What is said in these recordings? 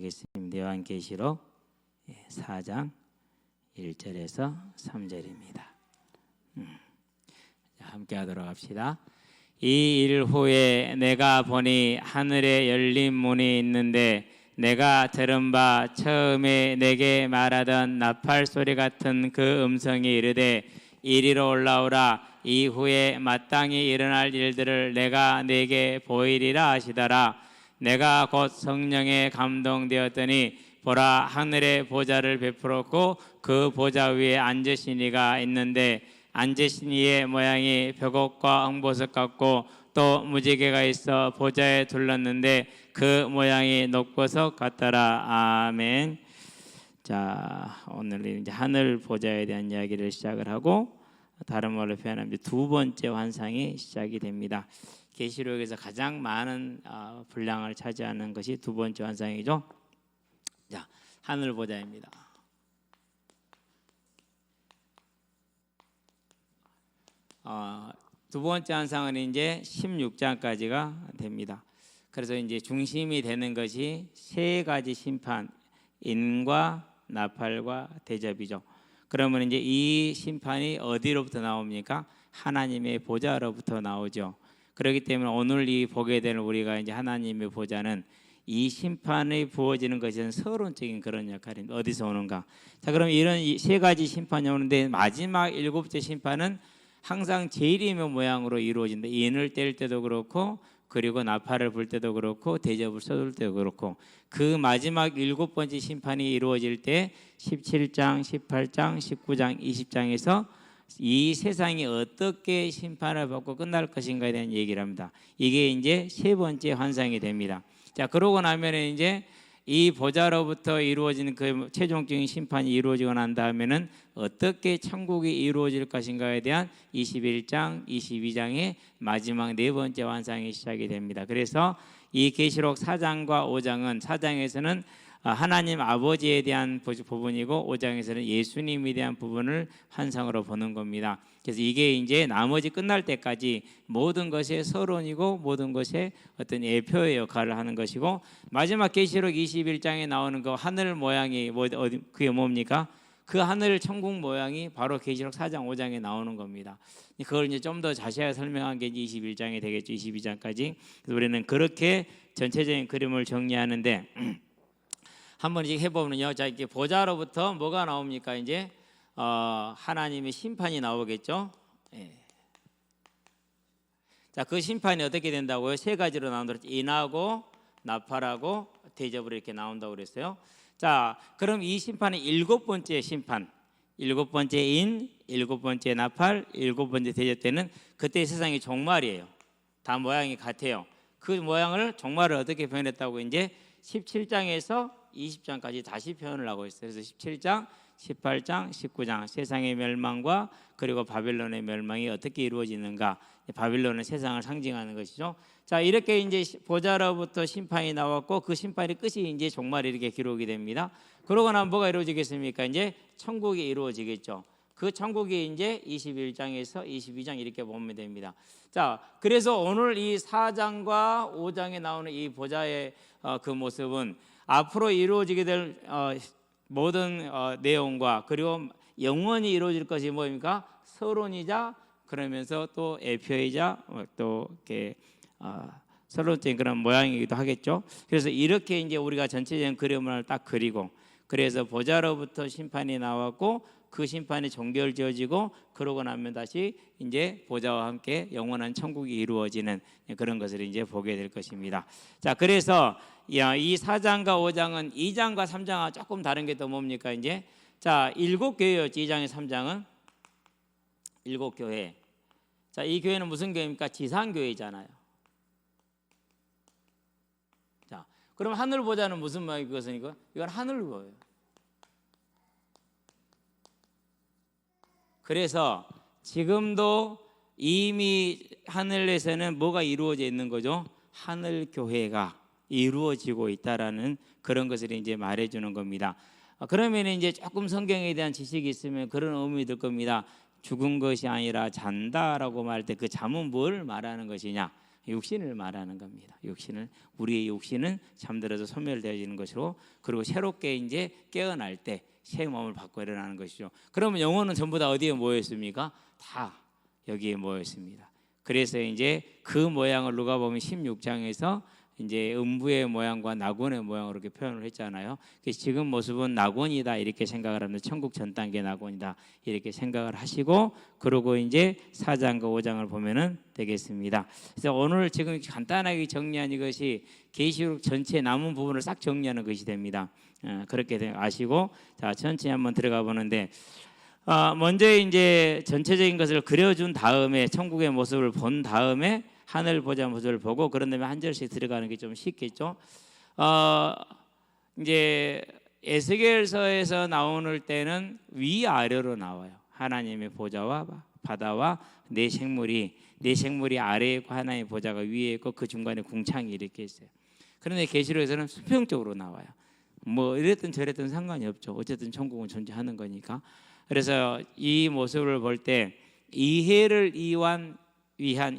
하겠습니다. 요한계시록 4장 1절에서 3절입니다. 함께 하도록 합시다. 이 일 후에 내가 보니 하늘에 열린 문이 있는데 내가 들은 바 처음에 내게 말하던 나팔 소리 같은 그 음성이 이르되 이리로 올라오라. 이후에 마땅히 일어날 일들을 내가 네게 보이리라 하시더라. 내가 곧 성령에 감동되었더니 보라, 하늘에 보좌를 베풀었고 그 보좌 위에 앉으신 이가 있는데 앉으신 이의 모양이 벽옥과 홍보석 같고 또 무지개가 있어 보좌에 둘렀는데 그 모양이 녹보석 같더라. 아멘. 자, 오늘 이제 하늘 보좌에 대한 이야기를 시작을 하고, 다른 말로 표현하면 두 번째 환상이 시작이 됩니다. 계시록에서 가장 많은 분량을 차지하는 것이 두 번째 환상이죠. 자, 하늘 보좌입니다. 두 번째 환상은 이제 16장까지가 됩니다. 그래서 이제 중심이 되는 것이 세 가지 심판, 인과 나팔과 대접이죠. 그러면 이제 이 심판이 어디로부터 나옵니까? 하나님의 보좌로부터 나오죠. 그렇기 때문에 오늘 이 보게 되는 우리가 이제 하나님의 보좌는 이 심판이 부어지는 것은 서론적인 그런 역할입니다. 어디서 오는가? 자, 그럼 이런 세 가지 심판이 오는데 마지막 일곱째 심판은 항상 재림의 모양으로 이루어진다. 인을 뗄 때도 그렇고, 그리고 나팔을 불 때도 그렇고, 대접을 쏟을 때도 그렇고, 그 마지막 일곱 번째 심판이 이루어질 때 17장, 18장, 19장, 20장에서 이 세상이 어떻게 심판을 받고 끝날 것인가에 대한 얘기를 합니다. 이게 이제 세 번째 환상이 됩니다. 자, 그러고 나면 이제 이 보좌로부터 이루어지는 그 최종적인 심판이 이루어지고 난 다음에는 어떻게 천국이 이루어질 것인가에 대한 21장, 22장의 마지막 네 번째 환상이 시작이 됩니다. 그래서 이 계시록 4장과 5장은 4장에서는 하나님 아버지에 대한 부분이고 5장에서는 예수님에 대한 부분을 환상으로 보는 겁니다. 그래서 이게 이제 나머지 끝날 때까지 모든 것의 서론이고 모든 것의 어떤 예표의 역할을 하는 것이고, 마지막 계시록 21장에 나오는 그 하늘 모양이 그게 뭡니까? 그 하늘 천국 모양이 바로 계시록 4장 5장에 나오는 겁니다. 그걸 이제 좀 더 자세하게 설명한 게 이제 21장이 되겠죠. 22장까지. 그래서 우리는 그렇게 전체적인 그림을 정리하는데 한번 이제 해보면요. 자, 이렇게 보좌로부터 뭐가 나옵니까? 이제 하나님의 심판이 나오겠죠. 예. 자, 그 심판이 어떻게 된다고요? 세 가지로 나온다고 했죠. 인하고 나팔하고 대접으로 이렇게 나온다고 그랬어요. 자, 그럼 이 심판의 일곱 번째 심판, 일곱 번째 인, 일곱 번째 나팔, 일곱 번째 대접 때는 그때 세상이 종말이에요. 다 모양이 같아요. 그 모양을 종말을 어떻게 표현했다고 이제 17장에서 20장까지 다시 표현을 하고 있어요. 그래서 17장, 18장, 19장 세상의 멸망과 그리고 바벨론의 멸망이 어떻게 이루어지는가. 바벨론은 세상을 상징하는 것이죠. 자, 이렇게 이제 보좌로부터 심판이 나왔고 그 심판의 끝이 이제 종말이 이렇게 기록이 됩니다. 그러고 나면 뭐가 이루어지겠습니까? 이제 천국이 이루어지겠죠. 그 천국이 이제 21장에서 22장 이렇게 보면 됩니다. 자, 그래서 오늘 이 4장과 5장에 나오는 이 보좌의 그 모습은 앞으로 이루어지게 될 모든 내용과 그리고 영원히 이루어질 것이 뭡니까? 서론이자 그러면서 또 예표이자 또 이렇게 서론적인 그런 모양이기도 하겠죠. 그래서 이렇게 이제 우리가 전체적인 그림을 딱 그리고, 그래서 보좌로부터 심판이 나왔고 그 심판이 종결지어지고 그러고 나면 다시 이제 보좌와 함께 영원한 천국이 이루어지는 그런 것을 이제 보게 될 것입니다. 자, 그래서 이 4장과 5장은 2장과 3장과 조금 다른 게 또 뭡니까? 이제 자, 7교회였죠. 2장의 3장은 7교회. 자, 이 교회는 무슨 교회입니까? 지상교회잖아요. 자, 그럼 하늘 보좌는 무슨 말이 그것은 이건 하늘 거예요. 그래서 지금도 이미 하늘에서는 뭐가 이루어져 있는 거죠? 하늘 교회가 이루어지고 있다라는 그런 것을 이제 말해주는 겁니다. 그러면 이제 조금 성경에 대한 지식이 있으면 그런 의미 들 겁니다. 죽은 것이 아니라 잔다라고 말할 때 그 잠은 뭘 말하는 것이냐? 육신을 말하는 겁니다. 육신을, 우리의 육신은 잠들어서 소멸되어지는 것으로, 그리고 새롭게 이제 깨어날 때 새 몸을 받고 일어나는 것이죠. 그러면 영혼은 전부 다 어디에 모여 있습니까? 다 여기에 모여 있습니다. 그래서 이제 그 모양을 누가복음 16장에서 이제 음부의 모양과 낙원의 모양으로 이렇게 표현을 했잖아요. 그래서 지금 모습은 낙원이다 이렇게 생각을 하면 천국 전 단계 낙원이다 이렇게 생각을 하시고, 그러고 이제 4장과 5장을 보면은 되겠습니다. 그래서 오늘 지금 간단하게 정리한 이것이 계시록 전체 남은 부분을 싹 정리하는 것이 됩니다. 그렇게 아시고, 자 천천히 한번 들어가 보는데, 먼저 이제 전체적인 것을 그려준 다음에 천국의 모습을 본 다음에 하늘 보자 모습을 보고, 그런 다음에 한 절씩 들어가는 게 좀 쉽겠죠. 이제 에스겔서에서 나오는 때는 위아래로 나와요. 하나님의 보좌와 바다와 네 생물이 아래에 있고 하나님의 보좌가 위에 있고 그 중간에 궁창이 이렇게 있어요. 그런데 계시록에서는 수평적으로 나와요. 뭐 이랬든 저랬든 상관이 없죠. 어쨌든 천국은 존재하는 거니까. 그래서 이 모습을 볼 때 이해를 위한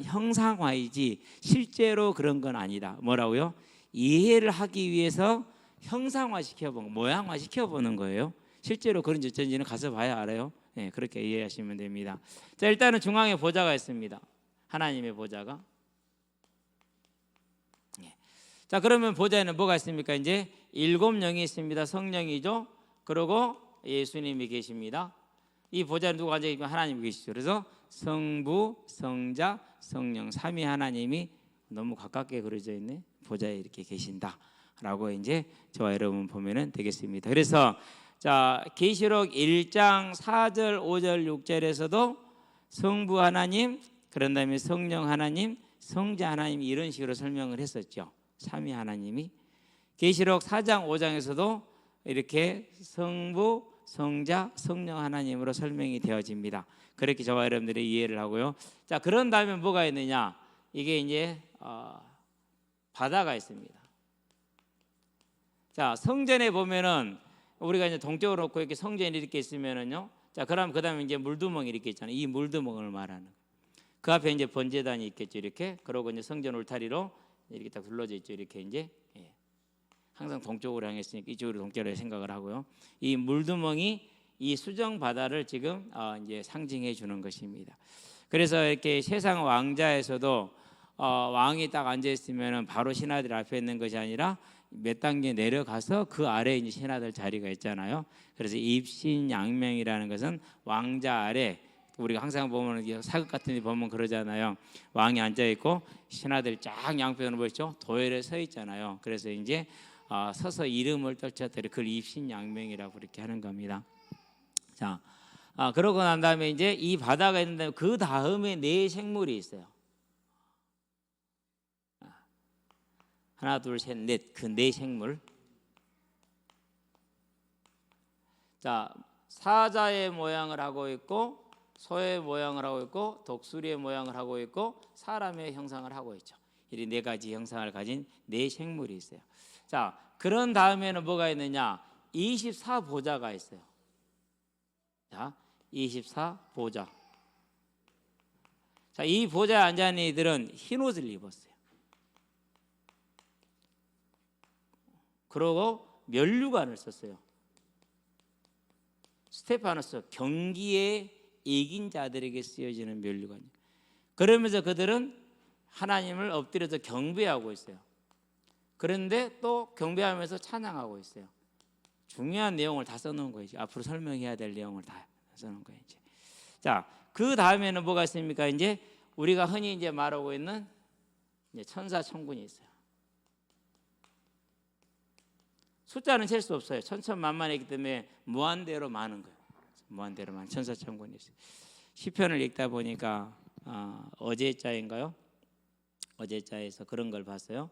형상화이지 실제로 그런 건 아니다. 뭐라고요? 이해를 하기 위해서 형상화 시켜보는, 모양화 시켜보는 거예요. 실제로 그런지 어쩐지는 가서 봐야 알아요. 네, 그렇게 이해하시면 됩니다. 자, 일단은 중앙에 보좌가 있습니다. 하나님의 보좌가. 네. 자, 그러면 보좌에는 뭐가 있습니까? 이제 7영이 있습니다. 성령이죠. 그리고 예수님이 계십니다. 이 보좌에 누가 앉아 있고 하나님이 계시죠. 그래서 성부, 성자, 성령 삼위 하나님이 너무 가깝게 그려져 있네. 보좌에 이렇게 계신다라고 이제 저와 여러분 보면은 되겠습니다. 그래서 자, 계시록 1장 4절, 5절, 6절에서도 성부 하나님, 그런 다음에 성령 하나님, 성자 하나님 이런 식으로 설명을 했었죠. 삼위 하나님이. 계시록 4장, 5장에서도 이렇게 성부, 성자, 성령 하나님으로 설명이 되어집니다. 그렇게 저와 여러분들이 이해를 하고요. 자, 그런 다음에 뭐가 있느냐? 이게 이제 바다가 있습니다. 자, 성전에 보면은 우리가 이제 동쪽으로 놓고 이렇게 성전이 이렇게 있으면은요. 자, 그럼 그다음에 이제 물두멍이 이렇게 있잖아요. 이 물두멍을 말하는 거예요. 그 앞에 이제 번제단이 있겠죠. 이렇게. 그러고 이제 성전 울타리로 이렇게 딱 둘러져 있죠. 이렇게 이제. 항상 동쪽으로 향했으니까 이쪽으로 동쪽으로 생각을 하고요. 이 물두멍이 이 수정 바다를 지금 이제 상징해 주는 것입니다. 그래서 이렇게 세상 왕자에서도 왕이 딱 앉아 있으면은 바로 신하들 앞에 있는 것이 아니라 몇 단계 내려가서 그 아래에 이제 신하들 자리가 있잖아요. 그래서 입신양명이라는 것은 왕자 아래, 우리가 항상 보면 사극 같은 데 보면 그러잖아요. 왕이 앉아 있고 신하들이 쫙 양편으로 보이죠. 도열에 서 있잖아요. 그래서 이제 서서 이름을 떨쳤더니 그걸 입신양명이라고 그렇게 하는 겁니다. 자, 그러고 난 다음에 이제 이 바다가 있는데 그 다음에 네 생물이 있어요. 하나, 둘, 셋, 넷, 그 네 생물. 자, 사자의 모양을 하고 있고, 소의 모양을 하고 있고, 독수리의 모양을 하고 있고, 사람의 형상을 하고 있죠. 이 네 가지 형상을 가진 네 생물이 있어요. 자, 그런 다음에는 뭐가 있느냐? 24보좌가 있어요. 자, 24보좌. 자, 이 보좌에 앉아 있는 이들은 흰 옷을 입었어요. 그리고 면류관을 썼어요. 스테파노스, 경기에 이긴 자들에게 쓰여지는 면류관. 그러면서 그들은 하나님을 엎드려서 경배하고 있어요. 그런데 또 경배하면서 찬양하고 있어요. 중요한 내용을 다 써놓은 거예요. 앞으로 설명해야 될 내용을 다 써놓은 거예요. 이제. 자, 그 다음에는 뭐가 있습니까? 이제 우리가 흔히 이제 말하고 있는 이제 천사 천군이 있어요. 숫자는 셀 수 없어요. 천천만만이기 때문에 무한대로 많은 거예요. 무한대로 많은 천사 천군이 있어요. 시편을 읽다 보니까 어제자인가요? 어제자에서 그런 걸 봤어요.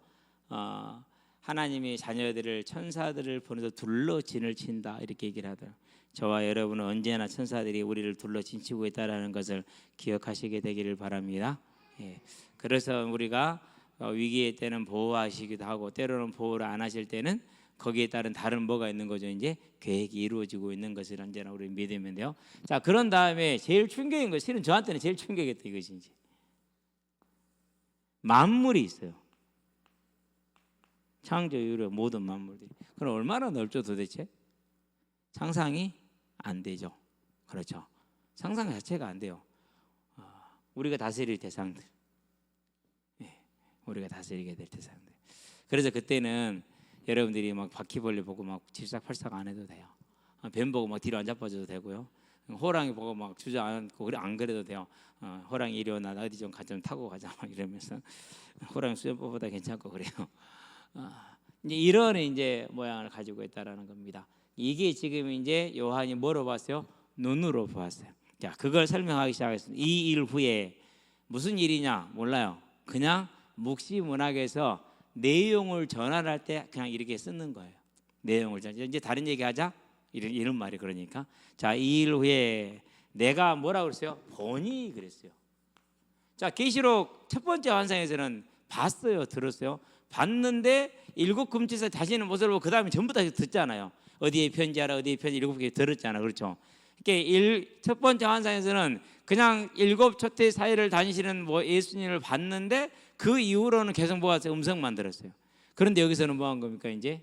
하나님이 자녀들을 천사들을 보내서 둘러 진을 친다 이렇게 얘기를 하더라고요. 저와 여러분은 언제나 천사들이 우리를 둘러 진치고 있다는 것을 기억하시게 되기를 바랍니다. 예. 그래서 우리가 위기의 때는 보호하시기도 하고 때로는 보호를 안 하실 때는 거기에 따른 다른 뭐가 있는 거죠. 이제 계획이 이루어지고 있는 것을 언제나 우리 믿으면 돼요. 자, 그런 다음에 제일 충격인 거, 실은 저한테는 제일 충격이었던 이것이 이제 만물이 있어요. 창조 이후의 모든 만물들이. 그럼 얼마나 넓죠 도대체? 상상이 안 되죠. 그렇죠. 상상 자체가 안 돼요. 우리가 다스릴 대상들, 우리가 다스리게 될 대상들. 그래서 그때는 여러분들이 막 바퀴벌레 보고 막 질삭팔삭 안 해도 돼요. 뱀 보고 막 뒤로 안 자빠져도 되고요. 호랑이 보고 막 주저앉고 그래 안 그래도 돼요. 호랑이 이리 와, 나 어디 좀 가 좀 타고 가자 막 이러면서 호랑이 수염보다 괜찮고 그래요. 이제 이런 이제 모양을 가지고 있다라는 겁니다. 이게 지금 이제 요한이 뭐로 봤어요? 눈으로 보았어요. 자, 그걸 설명하기 시작했습니다. 이 일 후에 무슨 일이냐 몰라요. 그냥 묵시문학에서 내용을 전환할 때 그냥 이렇게 쓰는 거예요. 내용을 전환. 이제 다른 얘기하자 이런 말이 그러니까. 자, 이 일 후에 내가 뭐라고 그랬어요? 보니 그랬어요. 자, 계시록 첫 번째 환상에서는 봤어요, 들었어요. 봤는데 일곱 금지서 다시는 못 보고 그 다음에 전부 다 듣잖아요. 어디에 편지하라, 어디에 편지 일곱 개 들었잖아, 그렇죠? 그러니까 첫 번째 환상에서는 그냥 일곱 초대 사이를 다니시는 뭐 예수님을 봤는데 그 이후로는 계속 모아서 음성만 들었어요. 그런데 여기서는 뭐 한 겁니까? 이제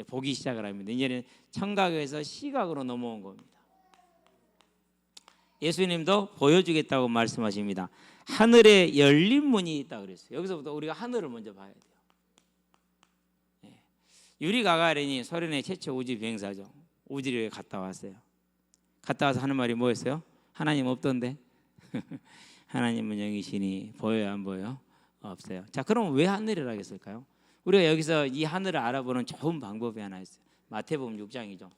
보기 시작을 합니다. 이제는 청각에서 시각으로 넘어온 겁니다. 예수님도 보여주겠다고 말씀하십니다. 하늘에 열린 문이 있다 그랬어요. 여기서부터 우리가 하늘을 먼저 봐야 돼요. 유리 가가린이 소련의 최초 우주 비행사죠. 우주를 갔다 왔어요. 갔다 와서 하는 말이 뭐였어요? 하나님 없던데. 하나님은 영이시니 보여요, 안 보여요? 없어요. 자, 그럼 왜 하늘이라고 했을까요? 우리가 여기서 이 하늘을 알아보는 좋은 방법이 하나 있어요. 마태복음 6장이죠.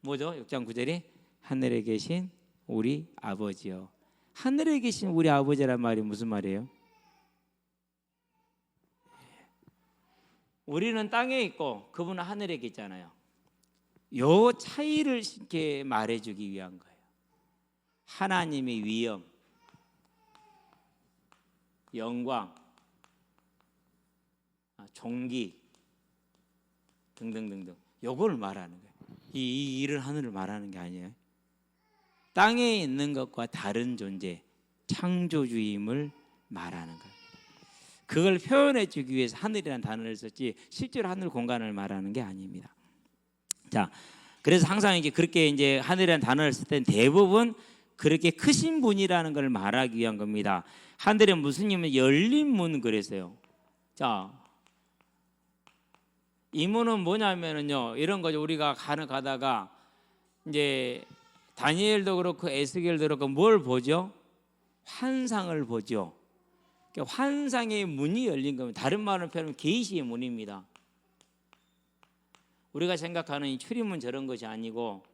뭐죠? 6장 9절이 하늘에 계신 우리 아버지요. 하늘에 계신 우리 아버지란 말이 무슨 말이에요? 우리는 땅에 있고 그분은 하늘에 있잖아요. 요 차이를 쉽게 말해주기 위한 거예요. 하나님의 위엄, 영광, 종기 등등등등 요걸 말하는 거예요. 이 일을 하늘을 말하는 게 아니에요. 땅에 있는 것과 다른 존재, 창조주임을 말하는 거예요. 그걸 표현해 주기 위해서 하늘이라는 단어를 썼지 실제로 하늘 공간을 말하는 게 아닙니다. 자, 그래서 항상 이제 그렇게 이제 하늘이라는 단어를 쓸 때는 대부분 그렇게 크신 분이라는 걸 말하기 위한 겁니다. 하늘에 무슨 이면 열린 문 그랬어요. 자, 이 문은 뭐냐면은요 이런 거죠. 우리가 가다가 이제 다니엘도 그렇고 에스겔도 그렇고 뭘 보죠? 환상을 보죠. 그러니까 환상의 문이 열린 겁니다. 다른 말로 표현하면 계시의 문입니다. 우리가 생각하는 이 출입문 저런 것이 아니고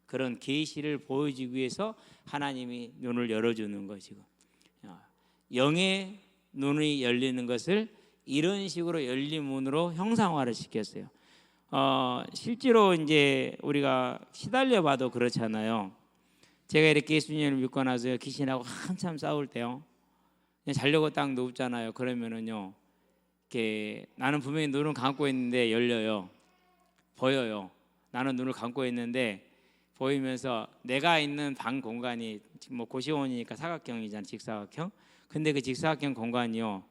그런 계시를 보여주기 위해서 하나님이 눈을 열어주는 것이고 영의 눈이 열리는 것을 이런 식으로 열린 문으로 형상화를 시켰어요. 실제로 이제 우리가 시달려 봐도 그렇잖아요. 제가 이렇게 예수님을 믿고 나서 귀신하고 한참 싸울 때요. 그냥 자려고 딱 눕잖아요. 그러면은요, 이렇게 나는 분명히 눈을 감고 있는데 열려요. 보여요. 나는 눈을 감고 있는데 보이면서 내가 있는 방 공간이 지금 뭐 고시원이니까 사각형이잖아요. 직사각형. 근데 그 직사각형 공간이요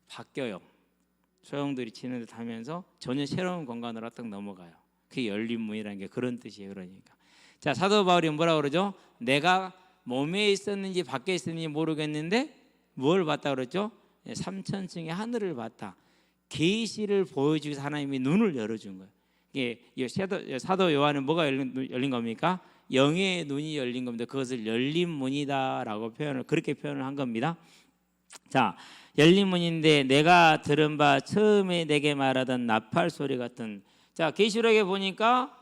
바뀌어요. 소용돌이 치는 듯 하면서 전혀 새로운 공간으로 딱 넘어가요. 그게 열린 문이라는 게 그런 뜻이에요. 그러니까 자, 사도 바울이 뭐라 그러죠? 내가 몸에 있었는지 밖에 있었는지 모르겠는데 뭘 봤다 그랬죠? 3천층의 하늘을 봤다. 계시를 보여주기 위해서 하나님이 눈을 열어준 거예요. 이게 사도 요한은 뭐가 열린 겁니까? 영의 눈이 열린 겁니다. 그것을 열린 문이다라고 그렇게 표현을 한 겁니다. 자, 열린 문인데 내가 들은 바 처음에 내게 말하던 나팔 소리 같은. 자, 계시록에 보니까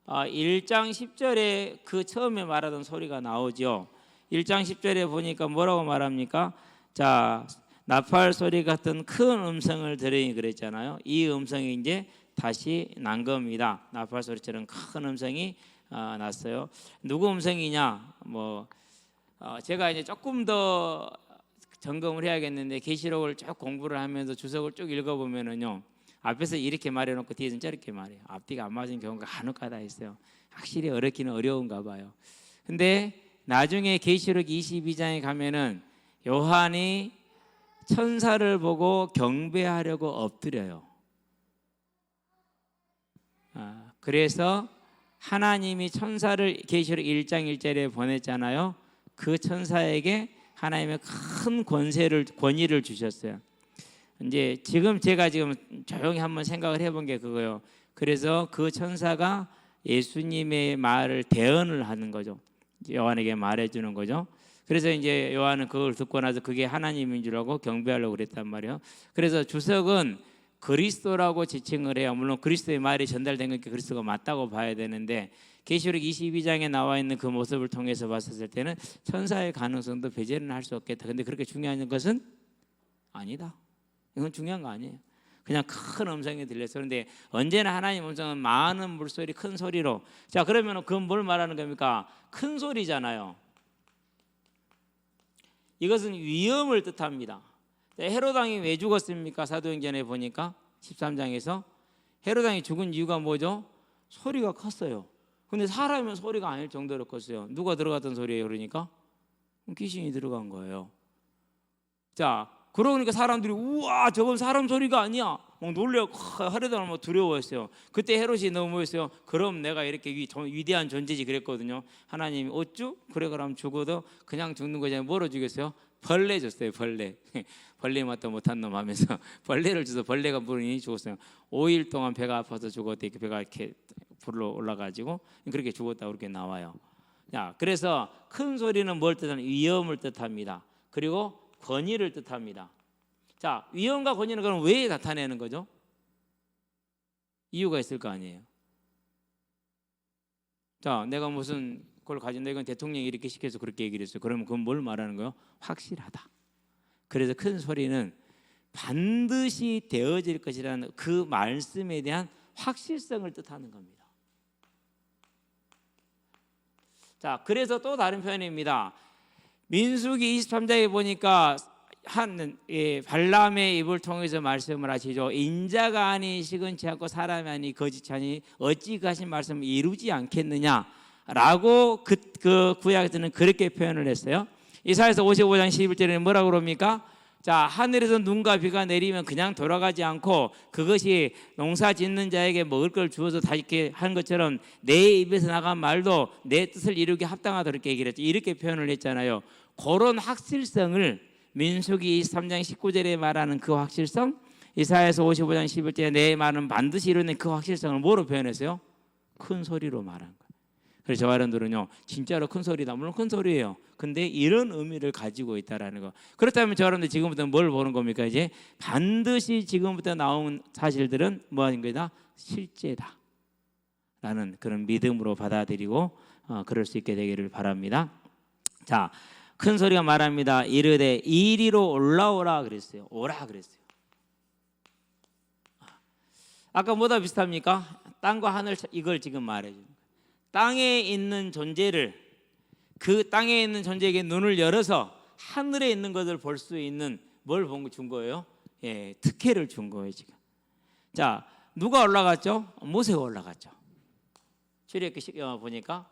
1장 10절에 그 처음에 말하던 소리가 나오죠. 1장 10절에 보니까 뭐라고 말합니까? 자, 나팔 소리 같은 큰 음성을 들으니 그랬잖아요. 이 음성이 이제 다시 난 겁니다. 나팔 소리처럼 큰 음성이 났어요. 누구 음성이냐? 제가 이제 조금 더 점검을 해야겠는데 계시록을 쭉 공부를 하면서 주석을 쭉 읽어보면은요 앞에서 이렇게 말해놓고 뒤에서는 저렇게 말해요. 앞뒤가 안 맞은 경우가 간혹가다 있어요. 확실히 어렵기는 어려운가 봐요. 근데 나중에 계시록 22장에 가면은 요한이 천사를 보고 경배하려고 엎드려요. 그래서 하나님이 천사를 계시록 1장 1절에 보냈잖아요. 그 천사에게 하나님의 큰 권위를 주셨어요. 이제 제가 조용히 한번 생각을 해본 게 그거예요. 그래서 그 천사가 예수님의 말을 대언을 하는 거죠. 요한에게 말해주는 거죠. 그래서 이제 요한은 그걸 듣고 나서 그게 하나님인 줄 알고 경배하려고 그랬단 말이에요. 그래서 주석은 그리스도라고 지칭을 해요. 물론 그리스도의 말이 전달된 게 그리스도가 맞다고 봐야 되는데 계시록 22장에 나와 있는 그 모습을 통해서 봤을 때는 천사의 가능성도 배제는 할 수 없겠다. 근데 그렇게 중요한 것은 아니다. 이건 중요한 거 아니에요. 그냥 큰 음성이 들렸어요. 그런데 언제나 하나님 음성은 많은 물소리, 큰 소리로. 자, 그러면 그건 뭘 말하는 겁니까? 큰 소리잖아요. 이것은 위험을 뜻합니다. 헤롯 왕이 왜 죽었습니까? 사도행전에 보니까 13장에서 헤롯 왕이 죽은 이유가 뭐죠? 소리가 컸어요. 근데 사람이면 소리가 아닐 정도로 컸어요. 누가 들어갔던 소리예요? 그러니까 귀신이 들어간 거예요. 자, 그러니까 사람들이 우와 저건 사람 소리가 아니야 막 놀래고 하려다 막 두려워했어요. 그때 헤롯이 너무 뭐였어요? 그럼 내가 이렇게 위대한 존재지 그랬거든요. 하나님이 어쭈? 그래 그럼 죽어도 그냥 죽는 거잖아요. 뭐로 죽였어요? 벌레 줬어요. 벌레. 벌레 맛도 못한 놈 하면서 벌레를 줘서 벌레가 물으니 죽었어요. 5일 동안 배가 아파서 죽었대. 배가 이렇게 불러 올라가지고 그렇게 죽었다고 그렇게 나와요. 자, 그래서 큰 소리는 뭘 뜻하는? 위험을 뜻합니다. 그리고 권위를 뜻합니다. 자, 위험과 권위는 그럼 왜 나타내는 거죠? 이유가 있을 거 아니에요. 자, 내가 무슨 그걸 가진다 이건 대통령이 이렇게 시켜서 그렇게 얘기를 했어요. 그러면 그건 뭘 말하는 거예요? 확실하다. 그래서 큰 소리는 반드시 되어질 것이라는 그 말씀에 대한 확실성을 뜻하는 겁니다. 자, 그래서 또 다른 표현입니다. 민수기 23장에 보니까 발람의 입을 통해서 말씀을 하시죠. 인자가 아니 시건치 않고 사람이 아니 거짓이 아니 어찌 하신 말씀을 이루지 않겠느냐라고 그 구약에서는 그렇게 표현을 했어요. 이사야서 55장 11절에는 뭐라고 그럽니까? 자, 하늘에서 눈과 비가 내리면 그냥 돌아가지 않고 그것이 농사 짓는 자에게 먹을 걸 주어서 다 이렇게 한 것처럼 내 입에서 나간 말도 내 뜻을 이루기 합당하다 이렇게 얘기를 했죠. 이렇게 표현을 했잖아요. 그런 확실성을 민수기 23장 19절에 말하는 그 확실성, 이사야서 55장 11절에 내 말은 반드시 이루는 그 확실성을 뭐로 표현했어요? 큰 소리로 말한 거예요. 그래서 저 여러분들은요 진짜로 큰 소리다. 물론 큰 소리예요. 근데 이런 의미를 가지고 있다라는 거. 그렇다면 저 여러분들 지금부터 뭘 보는 겁니까? 이제 반드시 지금부터 나온 사실들은 뭐 하는 거다? 실제다 라는 그런 믿음으로 받아들이고 그럴 수 있게 되기를 바랍니다. 자, 큰 소리가 말합니다. 이르되 이리로 올라오라 그랬어요. 오라 그랬어요. 아까 뭐다 비슷합니까? 땅과 하늘 이걸 지금 말해주는 거예요. 땅에 있는 존재를 그 땅에 있는 존재에게 눈을 열어서 하늘에 있는 것을 볼 수 있는 뭘 준 거예요? 예, 특혜를 준 거예요 지금. 자, 누가 올라갔죠? 모세가 올라갔죠. 출애굽기 보니까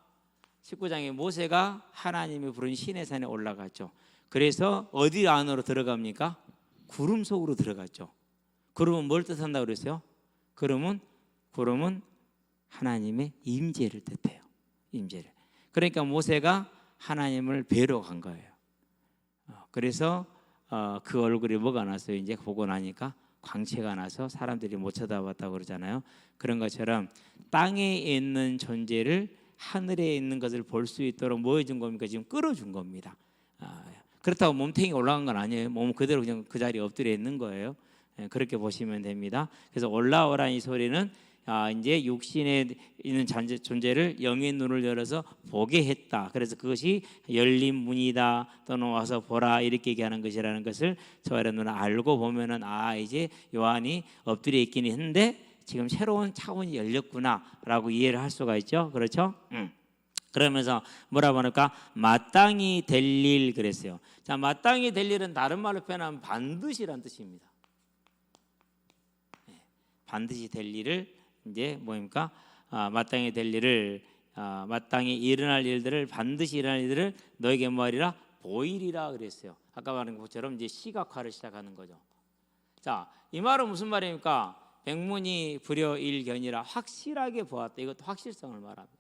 19장에 모세가 하나님이 부른 시내산에 올라갔죠. 그래서 어디 안으로 들어갑니까? 구름 속으로 들어갔죠. 구름은 뭘 뜻한다고 그랬어요? 구름은 하나님의 임재를 뜻해요. 임재를. 그러니까 모세가 하나님을 뵈러 간 거예요. 그래서 그 얼굴이 뭐가 났어요? 이제 보고 나니까 광채가 나서 사람들이 못 쳐다봤다고 그러잖아요. 그런 것처럼 땅에 있는 존재를 하늘에 있는 것을 볼 수 있도록 뭐 해준 겁니까? 지금 끌어준 겁니다. 그렇다고 몸탱이가 올라간 건 아니에요. 몸 그대로 그냥 그 자리에 엎드려 있는 거예요. 그렇게 보시면 됩니다. 그래서 올라오라는 이 소리는 이제 육신에 있는 존재를 영의 눈을 열어서 보게 했다. 그래서 그것이 열린 문이다 또는 와서 보라 이렇게 얘기하는 것이라는 것을 저와 여러분은 알고 보면은 이제 요한이 엎드려 있긴 했는데 지금 새로운 차원이 열렸구나라고 이해를 할 수가 있죠. 그렇죠? 그러면서 뭐라고 하니까 마땅히 될 일 그랬어요. 자, 마땅히 될 일은 다른 말로 표현하면 반드시란 뜻입니다. 반드시 될 일을 이제 뭐입니까? 마땅히 될 일을 마땅히 일어날 일들을 반드시 일어날 일들을 너에게 뭐하리라? 보이리라 그랬어요. 아까 말한 것처럼 이제 시각화를 시작하는 거죠. 자, 이 말은 무슨 말입니까? 백문이 불여일견이라 확실하게 보았다. 이것도 확실성을 말합니다.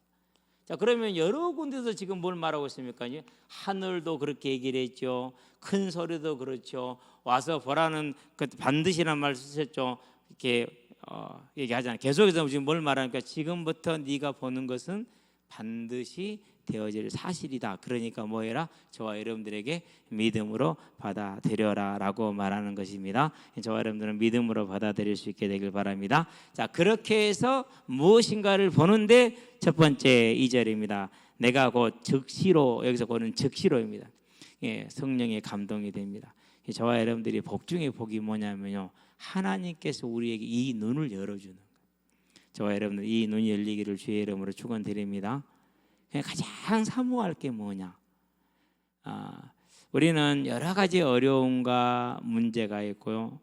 자, 그러면 여러 군데서 지금 뭘 말하고 있습니까? 하늘도 그렇게 얘기를 했죠. 큰 소리도 그렇죠. 와서 보라는 그 반드시란 말 쓰셨죠. 이렇게 얘기하잖아요. 계속해서 지금 뭘 말하니까 지금부터 네가 보는 것은 반드시 되어질 사실이다. 그러니까 뭐해라? 저와 여러분들에게 믿음으로 받아들여라 라고 말하는 것입니다. 저와 여러분들은 믿음으로 받아들일 수 있게 되길 바랍니다. 자, 그렇게 해서 무엇인가를 보는데 첫 번째 2절입니다. 내가 곧 즉시로, 여기서 보는 즉시로입니다. 예, 성령의 감동이 됩니다. 저와 여러분들이 복 중에 복이 뭐냐면요, 하나님께서 우리에게 이 눈을 열어주는 거예요. 저와 여러분들 이 눈이 열리기를 주의 이름으로 축원드립니다. 가장 사모할 게 뭐냐? 우리는 여러 가지 어려움과 문제가 있고요.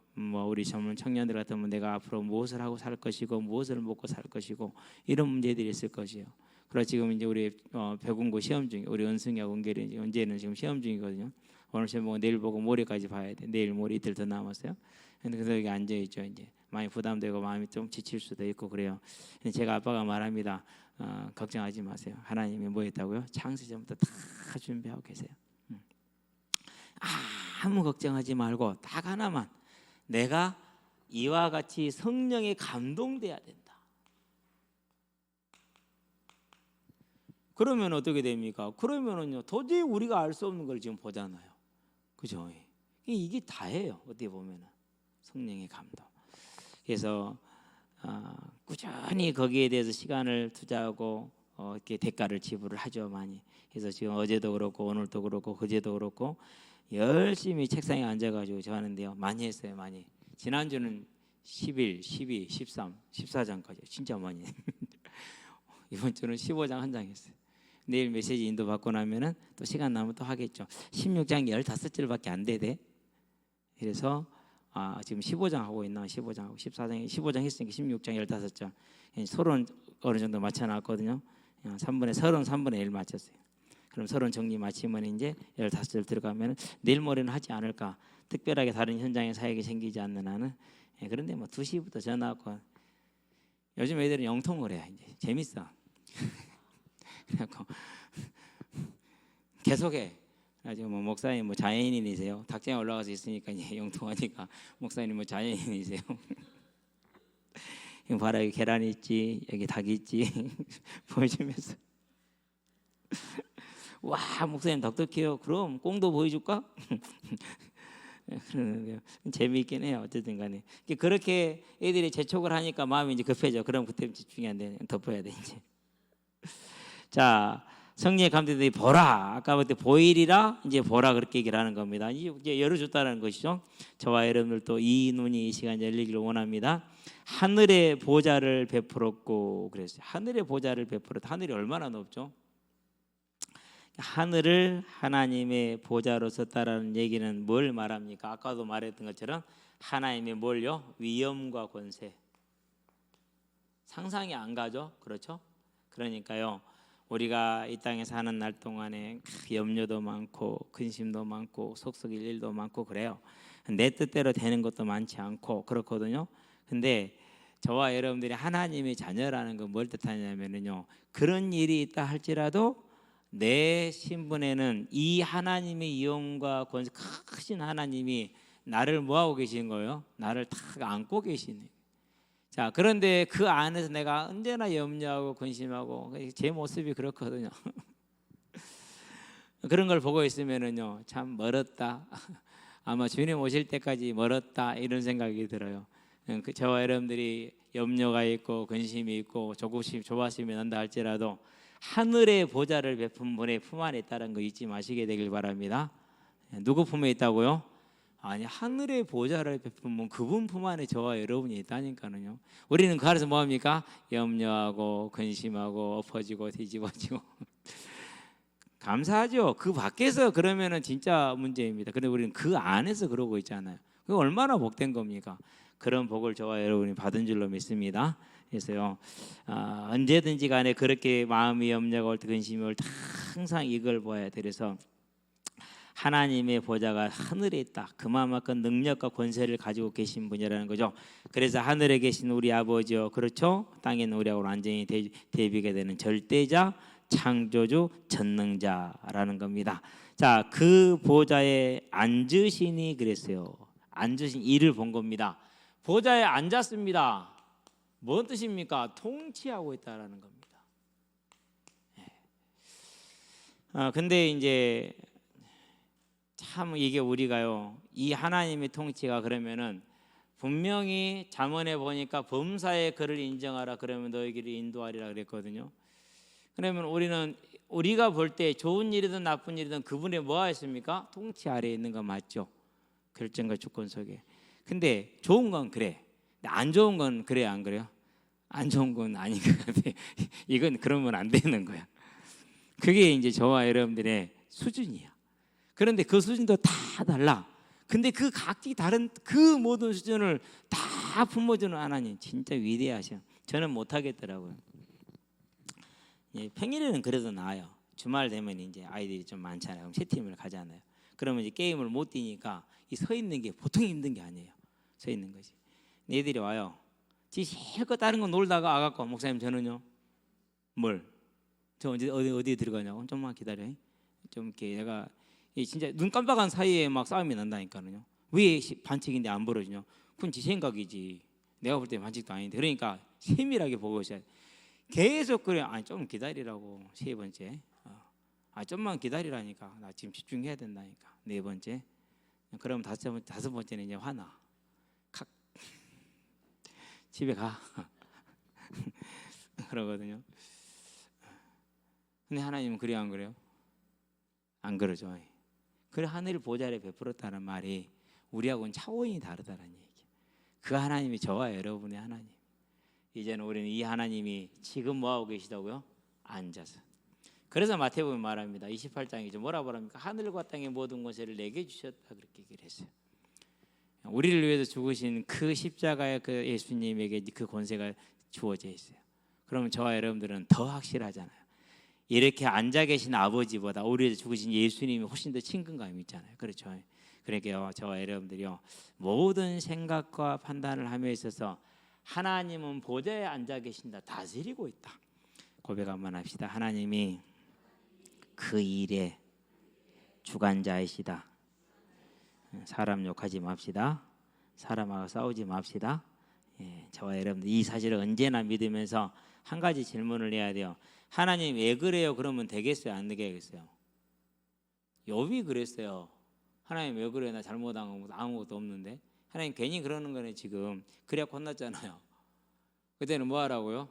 우리 젊은 청년들 같으면 내가 앞으로 무엇을 하고 살 것이고 무엇을 먹고 살 것이고 이런 문제들이 있을 것이요. 그래서 지금 이제 우리 배군고 시험 중에 우리 은승이하고 은결이 언제는 지금 시험 중이거든요. 오늘 시험 보고 내일 보고 모레까지 봐야 돼. 내일 모레 이틀 더 남았어요. 그래서 여기 앉아 있죠. 이제 많이 부담되고 마음이 좀 지칠 수도 있고 그래요. 근데 제가 아빠가 말합니다. 걱정하지 마세요. 하나님이 뭐 했다고요? 창세전부터 다 준비하고 계세요. 아무 걱정하지 말고 딱 하나만, 내가 이와 같이 성령에 감동돼야 된다. 그러면 어떻게 됩니까? 그러면은요 도저히 우리가 알 수 없는 걸 지금 보잖아요. 그죠? 이게 다예요. 어떻게 보면은 성령의 감동. 그래서 꾸준히 거기에 대해서 시간을 투자하고 이렇게 대가를 지불을 하죠, 많이. 그래서 지금 어제도 그렇고 오늘도 그렇고 그제도 그렇고 열심히 책상에 앉아가지고 저 하는데요, 많이 했어요, 많이. 지난주는 11, 12, 13, 14장까지 진짜 많이. 이번 주는 15장 한 장 했어요. 내일 메시지 인도 받고 나면은 또 시간 나면 또 하겠죠. 16장 15절밖에 안 되대. 그래서 지금 15장 하고 있나? 15장 하고 14장, 15장 했으니까 16장 15장. 서론 어느 정도 맞춰놨거든요. 33분의 1 맞췄어요. 그럼 서론 정리 마치면 이제 15절 들어가면 내일 모레는 하지 않을까. 특별하게 다른 현장에 사역이 생기지 않는 한은. 그런데 뭐 2시부터 전화하고, 요즘 애들은 영통을 해. 이제 재밌어. 그래갖고 계속해. 지금 뭐 목사님 뭐 자연인이세요? 닭장에 올라가서 있으니까 이제 영통하니까 목사님 뭐 자연인이세요? 이거 봐라, 여기 계란 있지, 여기 닭 있지. 보여주면서 와, 목사님 덕덕해요. 그럼 꽁도 보여줄까? 재미있긴 해요. 어쨌든 간에 그렇게 애들이 재촉을 하니까 마음이 이제 급해져. 그럼 그때 집중이 안 돼. 덮어야 돼 이제. 자, 성령의 감동이 보라. 아까 그때 보이리라 이제 보라 그렇게 얘기를 하는 겁니다. 이제 열어줬다는 것이죠. 저와 여러분들도 이 눈이 이 시간 열리기를 원합니다. 하늘의 보좌를 베풀었고 그랬어요. 하늘의 보좌를 베풀었다. 하늘이 얼마나 높죠? 하늘을 하나님의 보좌로 썼다라는 얘기는 뭘 말합니까? 아까도 말했던 것처럼 하나님의 뭘요? 위엄과 권세. 상상이 안 가죠? 그렇죠? 그러니까요, 우리가 이 땅에 사는 날 동안에 염려도 많고 근심도 많고 속썩일 일도 많고 그래요. 내 뜻대로 되는 것도 많지 않고 그렇거든요. 근데 저와 여러분들이 하나님의 자녀라는 건 뭘 뜻하냐면요, 그런 일이 있다 할지라도 내 신분에는 이 하나님의 이용과 권세 크신 하나님이 나를 뭐하고 계신 거예요? 나를 탁 안고 계시네. 자, 그런데 그 안에서 내가 언제나 염려하고 근심하고 제 모습이 그렇거든요. 그런 걸 보고 있으면은요, 참 멀었다. 아마 주님 오실 때까지 멀었다 이런 생각이 들어요. 저와 여러분들이 염려가 있고 근심이 있고 조바심이 난다 할지라도 하늘의 보좌를 베푼 분의 품 안에 있다는 거 잊지 마시게 되길 바랍니다. 누구 품에 있다고요? 아니, 하늘의 보좌를 베푼 분, 그분 품 안에 저와 여러분이 있다니까요. 우리는 그 안에서 뭐합니까? 염려하고 근심하고 엎어지고 뒤집어지고 감사하죠. 그 밖에서 그러면은 진짜 문제입니다. 근데 우리는 그 안에서 그러고 있잖아요. 그게 얼마나 복된 겁니까? 그런 복을 저와 여러분이 받은 줄로 믿습니다. 그래서요, 언제든지 간에 그렇게 마음이 염려가 올 때 근심이 올 때 항상 이걸 보아야 돼. 그래서 하나님의 보좌가 하늘에 있다. 그만큼 능력과 권세를 가지고 계신 분이라는 거죠. 그래서 하늘에 계신 우리 아버지요, 그렇죠? 땅에 있는 우리하고 완전히 대비가 되는 절대자, 창조주, 전능자라는 겁니다. 자, 그 보좌에 앉으시니 그랬어요. 앉으신 이를 본 겁니다. 보좌에 앉았습니다. 뭔 뜻입니까? 통치하고 있다라는 겁니다. 근데 이제 참 이게 우리가요, 이 하나님의 통치가 그러면은 분명히 잠언에 보니까 범사의 그를 인정하라 그러면 너희 길을 인도하리라 그랬거든요. 그러면 우리는 우리가 볼 때 좋은 일이든 나쁜 일이든 그분의 뭐가 있습니까? 통치 아래에 있는 거 맞죠? 결정과 주권 속에. 근데 좋은 건 그래. 안 좋은 건 그래, 안 그래요? 안 좋은 건 아닌 것 같아. 이건 그러면 안 되는 거야. 그게 이제 저와 여러분들의 수준이야. 그런데 그 수준도 다 달라. 근데 그 각기 다른 그 모든 수준을 다 품어주는 하나님 진짜 위대하셔. 저는 못하겠더라고요. 예, 평일에는 그래도 나아요. 주말 되면 이제 아이들이 좀 많잖아요. 그럼 새 팀을 가잖아요. 그러면 이제 게임을 못 뛰니까 이 서 있는 게 보통 힘든 게 아니에요. 서 있는 거지. 애들이 와요. 지 실컷 다른 거 놀다가 와갖고 목사님 저는요. 뭘? 저 어디 들어가냐고. 좀만 기다려. 좀 이렇게 내가 진짜 눈 깜빡한 사이에 막 싸움이 난다니까요. 왜 반칙인데 안 벌어지냐? 그건 지 생각이지. 내가 볼 때 반칙도 아닌데. 그러니까 세밀하게 보고 있어야 돼. 계속 그래. 아니 좀 기다리라고. 세 번째. 좀만 기다리라니까. 나 지금 집중해야 된다니까. 네 번째. 그럼 다섯 번째는 이제 화나. 집에 가. 그러거든요. 근데 하나님은 그래요, 안 그래요? 안 그러죠. 그래 하늘 보좌를 베풀었다는 말이 우리하고는 차원이 다르다는 얘기예요. 그 하나님이 저와 여러분의 하나님. 이제는 우리는 이 하나님이 지금 뭐하고 계시다고요? 앉아서. 그래서 마태복음 말합니다. 28장이죠. 뭐라 말합니까? 하늘과 땅의 모든 권세를 내게 주셨다 그렇게 얘기를 했어요. 우리를 위해서 죽으신 그 십자가의 그 예수님에게 그 권세가 주어져 있어요. 그러면 저와 여러분들은 더 확실하잖아요. 이렇게 앉아 계신 아버지보다 우리 위해서 죽으신 예수님이 훨씬 더 친근감이 있잖아요. 그렇죠. 그러니까 저와 여러분들이요, 모든 생각과 판단을 함에 있어서 하나님은 보좌에 앉아 계신다, 다스리고 있다. 고백 한번 합시다. 하나님이 그 일에 주관자이시다. 사람 욕하지 맙시다. 사람하고 싸우지 맙시다. 저와 여러분들 이 사실을 언제나 믿으면서 한 가지 질문을 해야 돼요. 하나님 왜 그래요? 그러면 되겠어요? 안 되겠어요? 욥이 그랬어요. 하나님 왜 그래요? 나 잘못한 거 아무것도 없는데. 하나님 괜히 그러는 거네 지금. 그래야 혼났잖아요. 그때는 뭐 하라고요?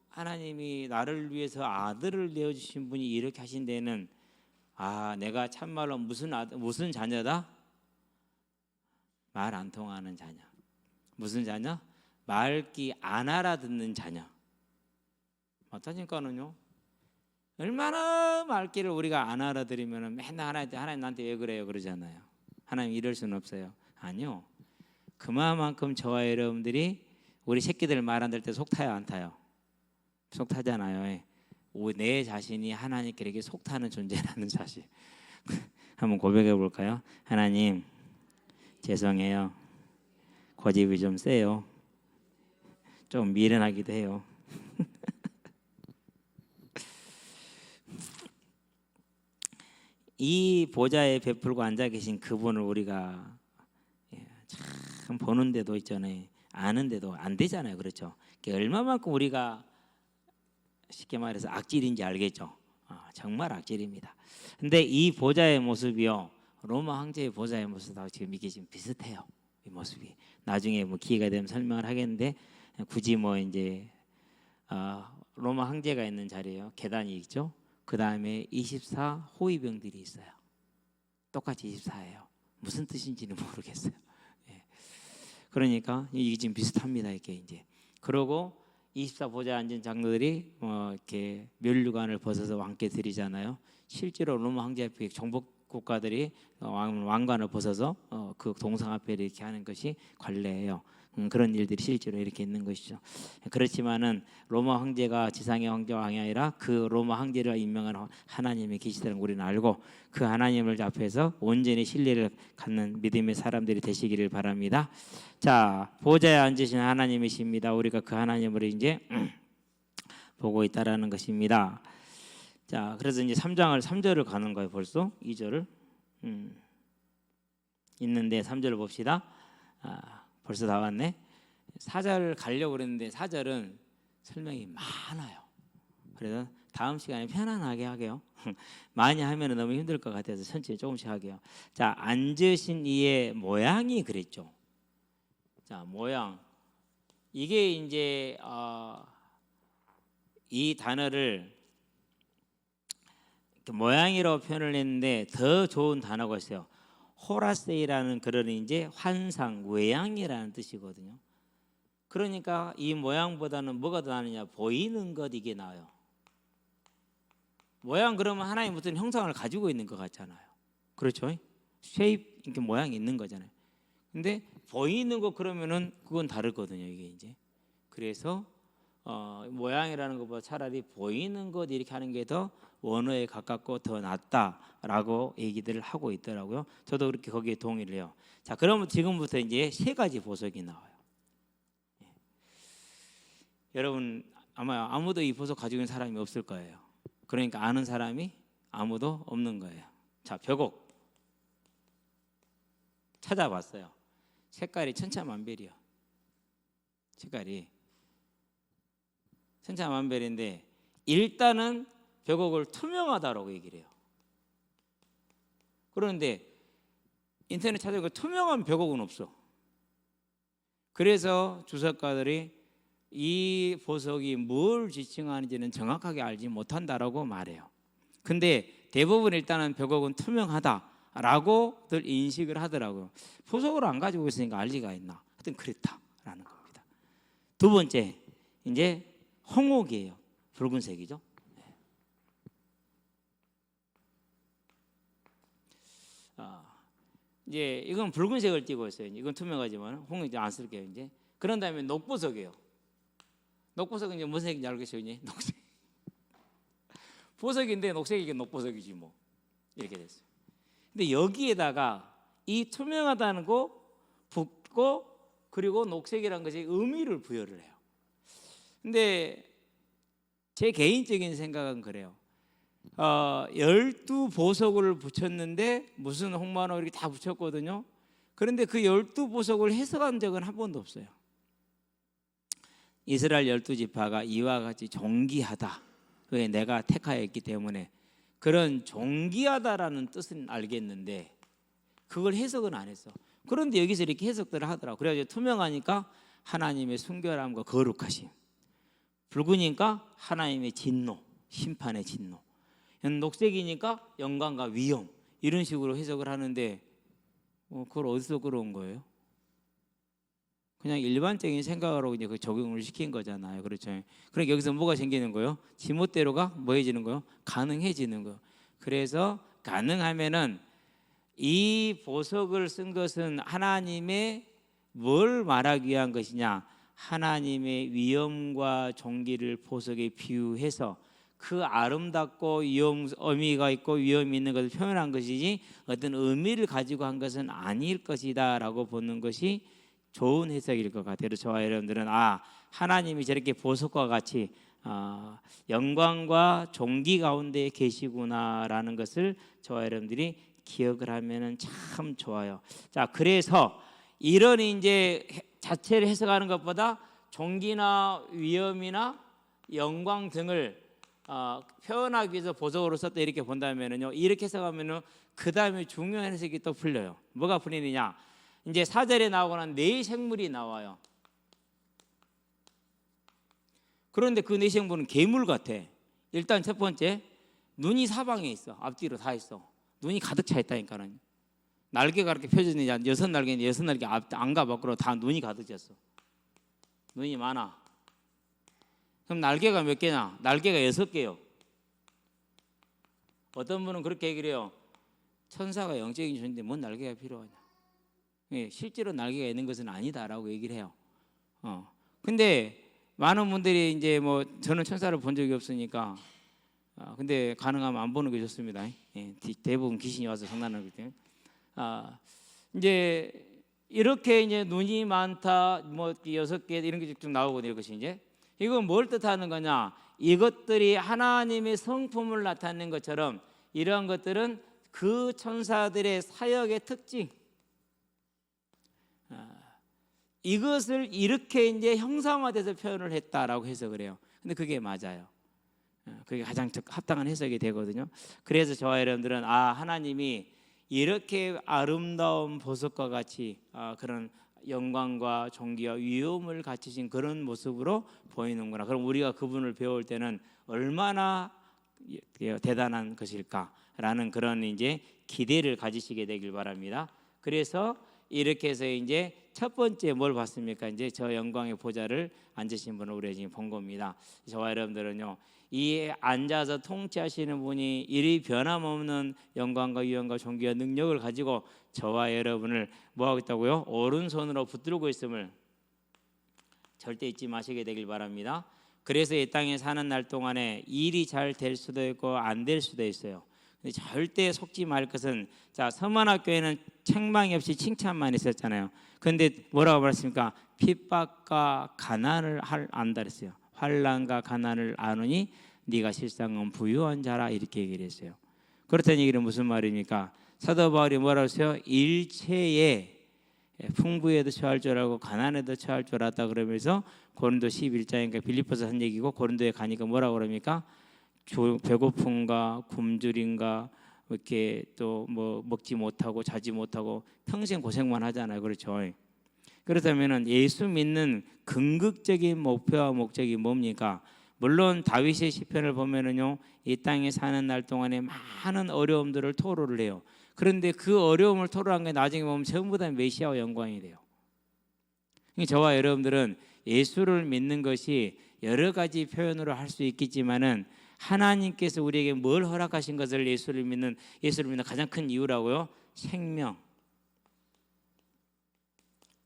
하나님이 나를 위해서 아들을 내어주신 분이 이렇게 하신 데는 내가 참말로 무슨 자녀다? 말 안 통하는 자녀. 무슨 자녀? 말귀 안 알아듣는 자녀. 맞다니까는요. 얼마나 말귀를 우리가 안 알아들으면 맨날 하나님 나한테 왜 그래요 그러잖아요. 하나님 이럴 수는 없어요. 아니요. 그만큼 저와 여러분들이 우리 새끼들 말 안 들 때 속 타요 안 타요? 속 타잖아요. 내 자신이 하나님께 이렇게 속 타는 존재라는 사실. 한번 고백해 볼까요? 하나님 죄송해요. 고집이 좀 세요. 좀 미련하기도 해요. 이 보좌에 베풀고 앉아 계신 그분을 우리가 참 보는데도 있잖아요. 아는데도 안 되잖아요. 그렇죠? 얼마만큼 우리가 쉽게 말해서 악질인지 알겠죠? 정말 악질입니다. 근데 이 보좌의 모습이요, 로마 황제의 보좌의 모습하고 지금 이게 지금 비슷해요. 이 모습이. 나중에 뭐 기회가 되면 설명을 하겠는데 굳이 뭐 이제 로마 황제가 있는 자리에요. 계단이 있죠. 그 다음에 24 호위병들이 있어요. 똑같이 24예요. 무슨 뜻인지는 모르겠어요. 그러니까 이게 지금 비슷합니다. 이게 이제. 그러고 24 보좌에 앉은 장로들이 이렇게 면류관을 벗어서 왕께 드리잖아요. 실제로 로마 황제 앞에 정복 국가들이 왕관을 벗어서 그 동상 앞에 이렇게 하는 것이 관례예요. 그런 일들이 실제로 이렇게 있는 것이죠. 그렇지만은 로마 황제가 지상의 황제가 아니라 그 로마 황제를 임명한 하나님이 계시다는 우리는 알고 그 하나님을 앞에서 온전히 신뢰를 갖는 믿음의 사람들이 되시기를 바랍니다. 자, 보좌에 앉으신 하나님이십니다. 우리가 그 하나님을 이제 보고 있다라는 것입니다. 자, 그래서 이제 3절을 가는 거예요. 벌써 2절을 있는데 3절을 봅시다. 벌써 다 왔네. 4절 가려고 그랬는데 4절은 설명이 많아요. 그래서 다음 시간에 편안하게 하게요. 많이 하면 너무 힘들 것 같아서 천천히 조금씩 하게요. 자, 앉으신 이의 모양이 그랬죠. 자, 모양. 이게 이제 이 단어를 모양이라고 표현을 했는데 더 좋은 단어가 있어요. 호라세이라는 그런 이제 환상, 외양이라는 뜻이거든요. 그러니까 이 모양보다는 뭐가 더 나느냐? 보이는 것 이게 나아요. 모양 그러면 하나님 무슨 형상을 가지고 있는 것 같잖아요. 그렇죠? 쉐입 이렇게 모양이 있는 거잖아요. 근데 보이는 것 그러면은 그건 다르거든요. 이게 이제 그래서 모양이라는 것보다 차라리 보이는 것 이렇게 하는 게 더 원어에 가깝고 더 낫다라고 얘기들을 하고 있더라고요. 저도 그렇게 거기에 동의를 해요. 자, 그러면 지금부터 이제 3가지 보석이 나와요. 여러분 아마 아무도 이 보석 가지고 있는 사람이 없을 거예요. 그러니까 아는 사람이 아무도 없는 거예요. 자, 벽옥 찾아봤어요. 색깔이 천차만별이요. 색깔이 천차만별인데 일단은 벽옥을 투명하다라고 얘기를 해요. 그런데 인터넷 찾아보니까 투명한 벽옥은 없어. 그래서 주석가들이 이 보석이 뭘 지칭하는지는 정확하게 알지 못한다라고 말해요. 근데 대부분 일단은 벽옥은 투명하다라고들 인식을 하더라고요. 보석을 안 가지고 있으니까 알 리가 있나? 하여튼 그렇다라는 겁니다. 두 번째 이제 홍옥이에요. 붉은색이죠. 이제 이건 붉은색을 띠고 있어요. 이건 투명하지만 홍이 안 쓸게요. 이제 그런 다음에 녹보석이에요. 녹보석은 이제 무슨 색인지 알겠어요? 이제 녹색. 보석인데 녹색이게 녹보석이지 뭐 이렇게 됐어요. 근데 여기에다가 이 투명하다는 거 붓고 그리고 녹색이라는 것이 의미를 부여를 해요. 근데 제 개인적인 생각은 그래요. 12보석을 붙였는데 무슨 홍만호 이렇게 다 붙였거든요. 그런데 그 12보석을 해석한 적은 한 번도 없어요. 이스라엘 12지파가 이와 같이 존귀하다. 왜? 내가 택하였기 때문에. 그런 존귀하다라는 뜻은 알겠는데 그걸 해석은 안 했어. 그런데 여기서 이렇게 해석들을 하더라고. 그래가지고 투명하니까 하나님의 순결함과 거룩하심, 붉으니까 하나님의 진노, 심판의 진노, 녹색이니까 영광과 위엄, 이런 식으로 해석을 하는데 그걸 어디서 끌어온 거예요? 그냥 일반적인 생각으로 이제 그 적용을 시킨 거잖아요. 그렇죠? 그러니까 여기서 뭐가 생기는 거예요? 지멋대로가 뭐해지는 거예요? 가능해지는 거예요. 그래서 가능하면은 이 보석을 쓴 것은 하나님의 뭘 말하기 위한 것이냐? 하나님의 위엄과 존귀를 보석에 비유해서 그 아름답고 의미가 있고 위엄이 있는 것을 표현한 것이지 어떤 의미를 가지고 한 것은 아닐 것이다라고 보는 것이 좋은 해석일 것 같아요. 저와 여러분들은 하나님이 저렇게 보석과 같이 영광과 존귀 가운데 계시구나라는 것을 저와 여러분들이 기억을 하면은 참 좋아요. 자, 그래서 이런 이제 자체를 해석하는 것보다 존귀나 위엄이나 영광 등을 표현하기 위해서 보석으로 썼다 이렇게 본다면은요, 이렇게 해석하면은 그 다음에 중요한 해석이 또 풀려요. 뭐가 풀리느냐? 이제 4절에 나오고는 4생물이 나와요. 그런데 그 4생물은 괴물 같아. 일단 첫 번째, 눈이 사방에 있어. 앞뒤로 다 있어. 눈이 가득 차 있다니까는. 날개가 이렇게 펴져있는지 6날개인데 6날개 안과 밖으로 다 눈이 가득 찼어. 눈이 많아. 그럼 날개가 몇 개냐? 날개가 6개요. 어떤 분은 그렇게 얘기를 해요. 천사가 영적인 존재인데 뭔 날개가 필요하냐? 예, 실제로 날개가 있는 것은 아니다라고 얘기를 해요. 근데 많은 분들이 이제 뭐 저는 천사를 본 적이 없으니까 근데 가능하면 안 보는 게 좋습니다. 예, 대부분 귀신이 와서 장난하기 때문에 이제 이렇게 이제 눈이 많다 뭐 6개 이런 게 쭉 나오거든요. 이것이 이제 이건 뭘 뜻하는 거냐? 이것들이 하나님의 성품을 나타내는 것처럼 이러한 것들은 그 천사들의 사역의 특징. 이것을 이렇게 이제 형상화돼서 표현을 했다라고 해석을 해요. 근데 그게 맞아요. 그게 가장 합당한 해석이 되거든요. 그래서 저와 여러분들은 하나님이 이렇게 아름다운 보석과 같이 그런 영광과 존귀와 위엄을 갖추신 그런 모습으로 보이는구나. 그럼 우리가 그분을 배울 때는 얼마나 대단한 것일까라는 그런 이제 기대를 가지시게 되길 바랍니다. 그래서 이렇게 해서 이제 첫 번째 뭘 봤습니까? 이제 저 영광의 보좌를 앉으신 분을 우리가 지금 본 겁니다. 저와 여러분들은요, 이 앉아서 통치하시는 분이 이리 변함없는 영광과 위엄과 존귀와 능력을 가지고 저와 여러분을 뭐 하고 있다고요? 오른손으로 붙들고 있음을 절대 잊지 마시게 되길 바랍니다. 그래서 이 땅에 사는 날 동안에 일이 잘 될 수도 있고 안 될 수도 있어요. 근데 절대 속지 말 것은, 자, 서만학교에는 책망이 없이 칭찬만 있었잖아요. 근데 뭐라고 말했습니까? 핍박과 가난을 안다 그랬어요. 환난과 가난을 아느니 네가 실상은 부유한 자라, 이렇게 얘기를 했어요. 그렇다는 얘기는 무슨 말입니까? 사도 바울이 뭐라고 했어요? 일체에 풍부에도 처할 줄 알고 가난에도 처할 줄 알았다 그러면서 고린도 11장인가 빌립보서 한 얘기고, 고린도에 가니까 뭐라고 그럽니까? 배고픔과 굶주림과 이렇게 또 뭐 먹지 못하고 자지 못하고 평생 고생만 하잖아요. 그렇죠? 그렇다면은 예수 믿는 궁극적인 목표와 목적이 뭡니까? 물론 다윗의 시편을 보면은요, 이 땅에 사는 날 동안에 많은 어려움들을 토로를 해요. 그런데 그 어려움을 토로한 게 나중에 보면 전부 다 메시아와 영광이 돼요. 저와 여러분들은 예수를 믿는 것이 여러 가지 표현으로 할 수 있겠지만은 하나님께서 우리에게 뭘 허락하신 것을 예수를 믿는 가장 큰 이유라고요? 생명,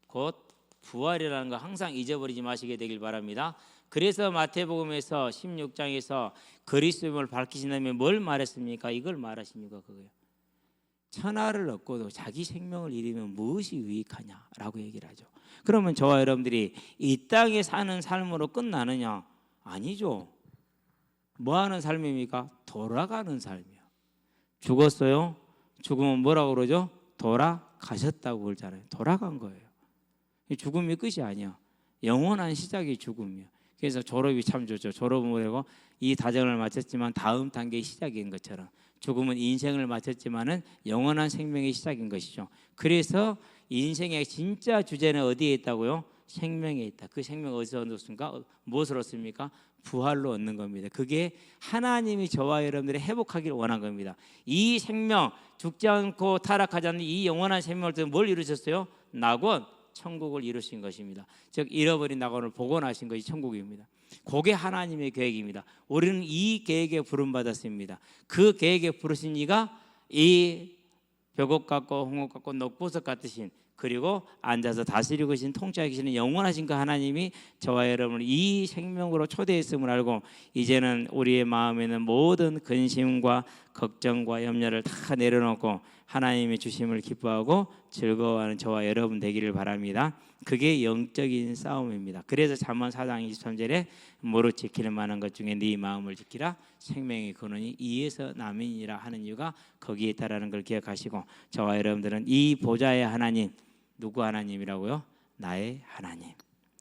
곧 부활이라는 거 항상 잊어버리지 마시게 되길 바랍니다. 그래서 마태복음에서 16장에서 그리스도임을 밝히신 다음에 뭘 말했습니까? 이걸 말하십니까? 그거요. 천하를 얻고도 자기 생명을 잃으면 무엇이 유익하냐라고 얘기를 하죠. 그러면 저와 여러분들이 이 땅에 사는 삶으로 끝나느냐? 아니죠. 뭐 하는 삶입니까? 돌아가는 삶이요. 죽었어요. 죽으면 뭐라고 그러죠? 돌아가셨다고 그러잖아요. 돌아간 거예요. 죽음이 끝이 아니야. 영원한 시작이 죽음이야. 그래서 졸업이 참 좋죠. 졸업은 뭐라고? 이 다정을 마쳤지만 다음 단계의 시작인 것처럼 죽음은 인생을 마쳤지만은 영원한 생명의 시작인 것이죠. 그래서 인생의 진짜 주제는 어디에 있다고요? 생명에 있다. 그 생명 어디서 얻었습니까? 무엇을 얻습니까? 부활로 얻는 겁니다. 그게 하나님이 저와 여러분들이 회복하기를 원한 겁니다. 이 생명, 죽지 않고 타락하지 않는 이 영원한 생명을 통해 뭘 이루셨어요? 낙원, 천국을 이루신 것입니다. 즉 잃어버린 낙원을 복원하신 것이 천국입니다. 그게 하나님의 계획입니다. 우리는 이 계획에 부름받았습니다. 그 계획에 부르신 이가 이 벽옥 같고 홍옥 같고 녹보석 같으신, 그리고 앉아서 다스리고 계신 통치하고 계시는 영원하신 그 하나님이 저와 여러분을 이 생명으로 초대했음을 알고 이제는 우리의 마음에는 모든 근심과 걱정과 염려를 다 내려놓고 하나님의 주심을 기뻐하고 즐거워하는 저와 여러분 되기를 바랍니다. 그게 영적인 싸움입니다. 그래서 잠언 4장 23절에 무릇 지킬 만한 것 중에 네 마음을 지키라, 생명의 근원이 이에서 남이니라 하는 이유가 거기에 있다라는 걸 기억하시고, 저와 여러분들은 이 보좌의 하나님, 누구 하나님이라고요? 나의 하나님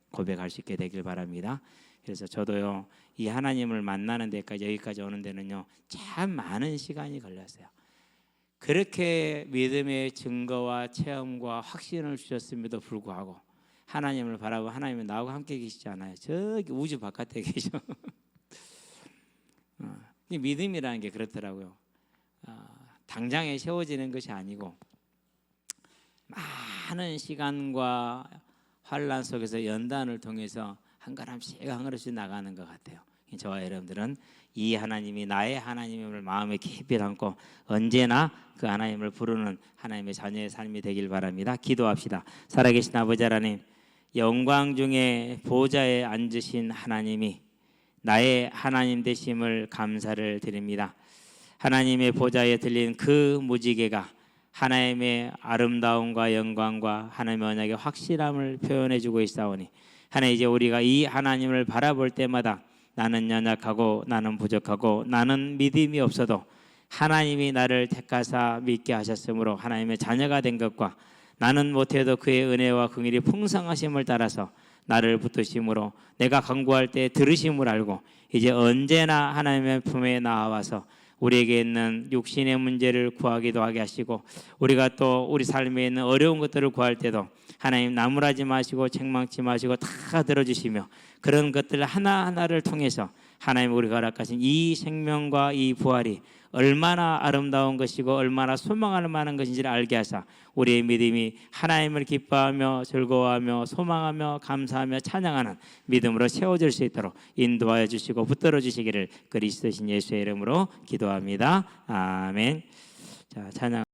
고백할 수 있게 되길 바랍니다. 그래서 저도요, 이 하나님을 만나는 데까지, 여기까지 오는 데는요 참 많은 시간이 걸렸어요. 그렇게 믿음의 증거와 체험과 확신을 주셨음에도 불구하고 하나님을 바라보고 하나님은 나하고 함께 계시지 않아요. 저기 우주 바깥에 계셔. 믿음이라는 게 그렇더라고요. 당장에 세워지는 것이 아니고 많은 시간과 환란 속에서 연단을 통해서 한 걸음씩 한 걸음씩 나가는 것 같아요. 저와 여러분들은 이 하나님이 나의 하나님을 마음에 깊이 담고 언제나 그 하나님을 부르는 하나님의 자녀의 삶이 되길 바랍니다. 기도합시다. 살아계신 아버지 하나님, 영광 중에 보좌에 앉으신 하나님이 나의 하나님 되심을 감사를 드립니다. 하나님의 보좌에 들린 그 무지개가 하나님의 아름다움과 영광과 하나님의 언약의 확실함을 표현해 주고 있사오니 하나님, 이제 우리가 이 하나님을 바라볼 때마다 나는 연약하고 나는 부족하고 나는 믿음이 없어도 하나님이 나를 택하사 믿게 하셨으므로 하나님의 자녀가 된 것과 나는 못해도 그의 은혜와 긍휼이 풍성하심을 따라서 나를 붙드심으로 내가 간구할 때 들으심을 알고 이제 언제나 하나님의 품에 나와서 우리에게 있는 육신의 문제를 구하기도 하게 하시고 우리가 또 우리 삶에 있는 어려운 것들을 구할 때도 하나님 나무라지 마시고 책망치 마시고 다 들어주시며 그런 것들 하나하나를 통해서 하나님 우리가 허락하신 이 생명과 이 부활이 얼마나 아름다운 것이고 얼마나 소망할 만한 것인지를 알게 하사 우리의 믿음이 하나님을 기뻐하며 즐거워하며 소망하며 감사하며 찬양하는 믿음으로 세워질 수 있도록 인도하여 주시고 붙들어 주시기를 그리스도신 예수의 이름으로 기도합니다. 아멘. 자, 찬양.